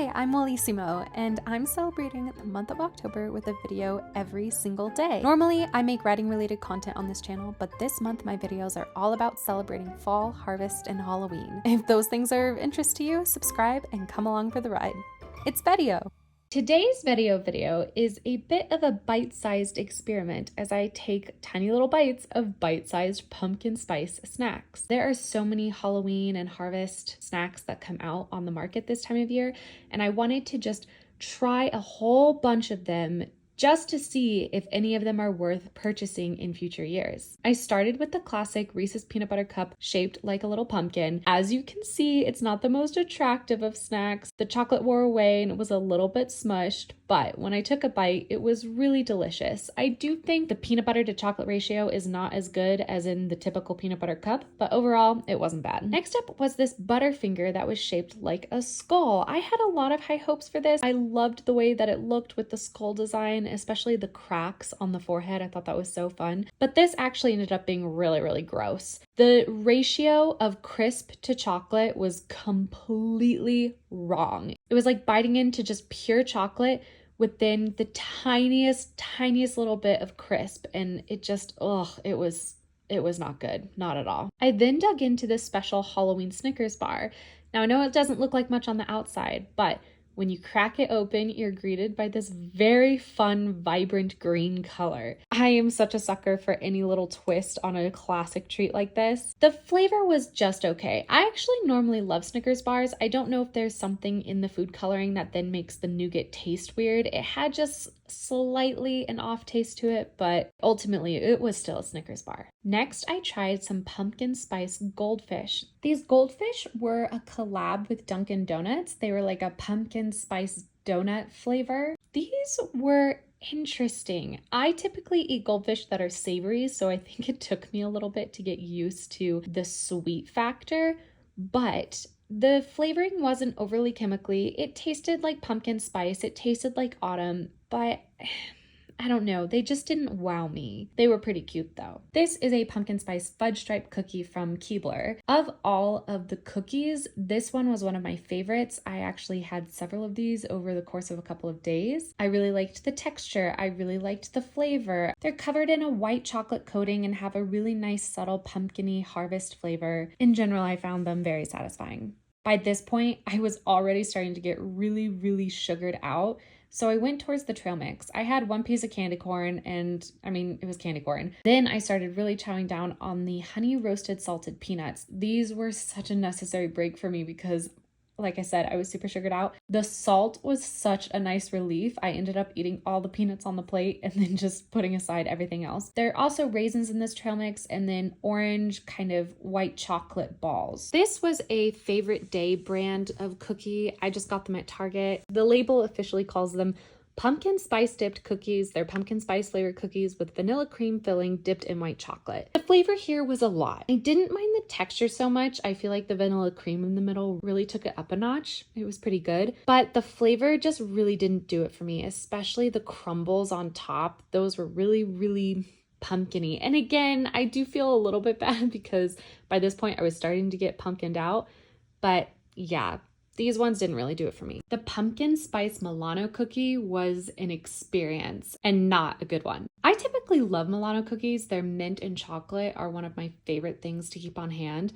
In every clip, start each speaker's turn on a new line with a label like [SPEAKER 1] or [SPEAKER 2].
[SPEAKER 1] Hi, I'm Wellissimo, and I'm celebrating the month of October with a video every single day. Normally, I make writing-related content on this channel, but this month my videos are all about celebrating fall, harvest, and Halloween. If those things are of interest to you, subscribe and come along for the ride. It's VEDIO! Today's video is a bit of a bite-sized experiment as I take tiny little bites of bite-sized pumpkin spice snacks. There are so many Halloween and harvest snacks that come out on the market this time of year, and I wanted to just try a whole bunch of them just to see if any of them are worth purchasing in future years. I started with the classic Reese's Peanut Butter Cup shaped like a little pumpkin. As you can see, it's not the most attractive of snacks. The chocolate wore away and it was a little bit smushed, but when I took a bite, it was really delicious. I do think the peanut butter to chocolate ratio is not as good as in the typical peanut butter cup, but overall, it wasn't bad. Next up was this Butterfinger that was shaped like a skull. I had a lot of high hopes for this. I loved the way that it looked with the skull design, especially the cracks on the forehead. I thought that was so fun. But this actually ended up being really, really gross. The ratio of crisp to chocolate was completely wrong. It was like biting into just pure chocolate within the tiniest little bit of crisp, and it just, it was not good, not at all. I then dug into this special Halloween Snickers bar. Now I know it doesn't look like much on the outside, but when you crack it open, you're greeted by this very fun, vibrant green color. I am such a sucker for any little twist on a classic treat like this. The flavor was just okay. I actually normally love Snickers bars. I don't know if there's something in the food coloring that then makes the nougat taste weird. It had just slightly an off taste to it, but ultimately it was still a Snickers bar. Next, I tried some pumpkin spice goldfish. These goldfish were a collab with Dunkin' Donuts. They were like a pumpkin spice donut flavor. These were interesting. I typically eat goldfish that are savory, so I think it took me a little bit to get used to the sweet factor, but the flavoring wasn't overly chemically. It tasted like pumpkin spice. It tasted like autumn, but I don't know, they just didn't wow me. They were pretty cute though. This is a pumpkin spice fudge stripe cookie from Keebler. Of all of the cookies, this one was one of my favorites. I actually had several of these over the course of a couple of days. I really liked the texture. I really liked the flavor. They're covered in a white chocolate coating and have a really nice subtle pumpkin-y harvest flavor. In general, I found them very satisfying. By this point, I was already starting to get really, really sugared out. So I went towards the trail mix. I had one piece of candy corn and it was candy corn. Then I started really chowing down on the honey roasted salted peanuts. These were such a necessary break for me because, like I said, I was super sugared out. The salt was such a nice relief. I ended up eating all the peanuts on the plate and then just putting aside everything else. There are also raisins in this trail mix and then orange kind of white chocolate balls. This was a favorite day brand of cookie. I just got them at Target. The label officially calls them pumpkin spice dipped cookies. They're pumpkin spice flavored cookies with vanilla cream filling dipped in white chocolate. The flavor here was a lot. I didn't mind the texture so much. I feel like the vanilla cream in the middle really took it up a notch. It was pretty good, but the flavor just really didn't do it for me, especially the crumbles on top. Those were really, really pumpkin-y. And again, I do feel a little bit bad because by this point I was starting to get pumpkined out, but yeah, these ones didn't really do it for me. The pumpkin spice Milano cookie was an experience and not a good one. I typically love Milano cookies. Their mint and chocolate are one of my favorite things to keep on hand.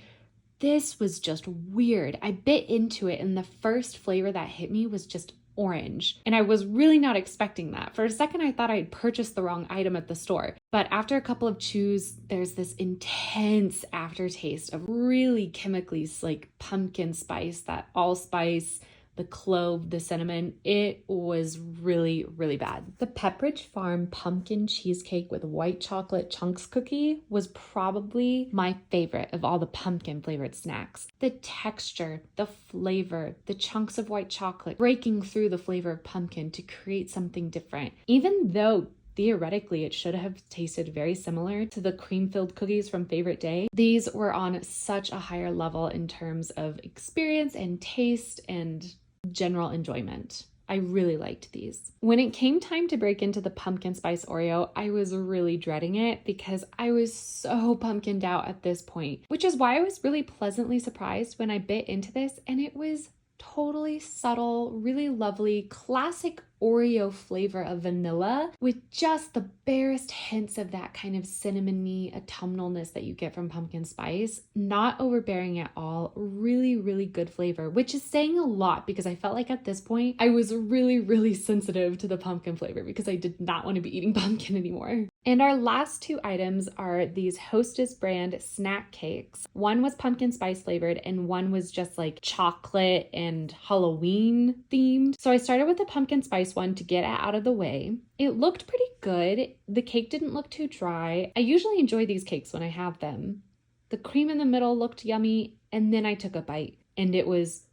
[SPEAKER 1] This was just weird. I bit into it and the first flavor that hit me was just orange. And I was really not expecting that. For a second, I thought I'd purchased the wrong item at the store. But after a couple of chews, there's this intense aftertaste of really chemically like pumpkin spice, that allspice, the clove, the cinnamon. It was really, really bad. The Pepperidge Farm pumpkin cheesecake with white chocolate chunks cookie was probably my favorite of all the pumpkin flavored snacks. The texture, the flavor, the chunks of white chocolate breaking through the flavor of pumpkin to create something different. Even though theoretically it should have tasted very similar to the cream-filled cookies from Favorite Day, these were on such a higher level in terms of experience and taste and general enjoyment. I really liked these. When it came time to break into the pumpkin spice Oreo, I was really dreading it because I was so pumpkined out at this point, which is why I was really pleasantly surprised when I bit into this and it was totally subtle, really lovely, classic Oreo flavor of vanilla with just the barest hints of that kind of cinnamony autumnalness that you get from pumpkin spice. Not overbearing at all. Really, really good flavor, which is saying a lot because I felt like at this point I was really, really sensitive to the pumpkin flavor because I did not want to be eating pumpkin anymore. And our last two items are these Hostess brand snack cakes. One was pumpkin spice flavored and one was just like chocolate and Halloween themed. So I started with the pumpkin spice one to get it out of the way. It looked pretty good. The cake didn't look too dry. I usually enjoy these cakes when I have them. The cream in the middle looked yummy, and then I took a bite and it was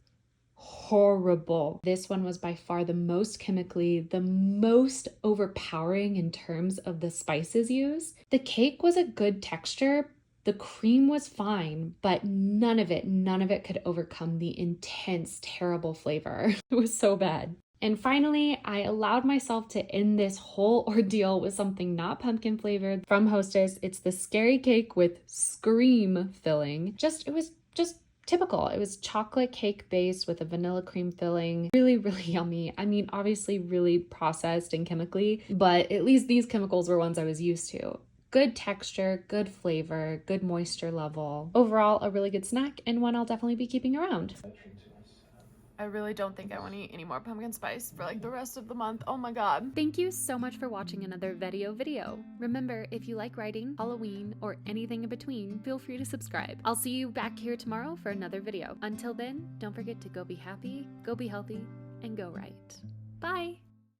[SPEAKER 1] horrible. This one was by far the most chemically, the most overpowering in terms of the spices used. The cake was a good texture. The cream was fine, but none of it could overcome the intense, terrible flavor. It was so bad. And finally, I allowed myself to end this whole ordeal with something not pumpkin flavored from Hostess. It's the Scary Cake with Scream filling. It was just typical. It was chocolate cake base with a vanilla cream filling. Really, really yummy. I mean, obviously really processed and chemically, but at least these chemicals were ones I was used to. Good texture, good flavor, good moisture level. Overall, a really good snack and one I'll definitely be keeping around.
[SPEAKER 2] I really don't think I want to eat any more pumpkin spice for like the rest of the month. Oh my god.
[SPEAKER 1] Thank you so much for watching another VEDIO video. Remember, if you like writing, Halloween, or anything in between, feel free to subscribe. I'll see you back here tomorrow for another video. Until then, don't forget to go be happy, go be healthy, and go right. Bye!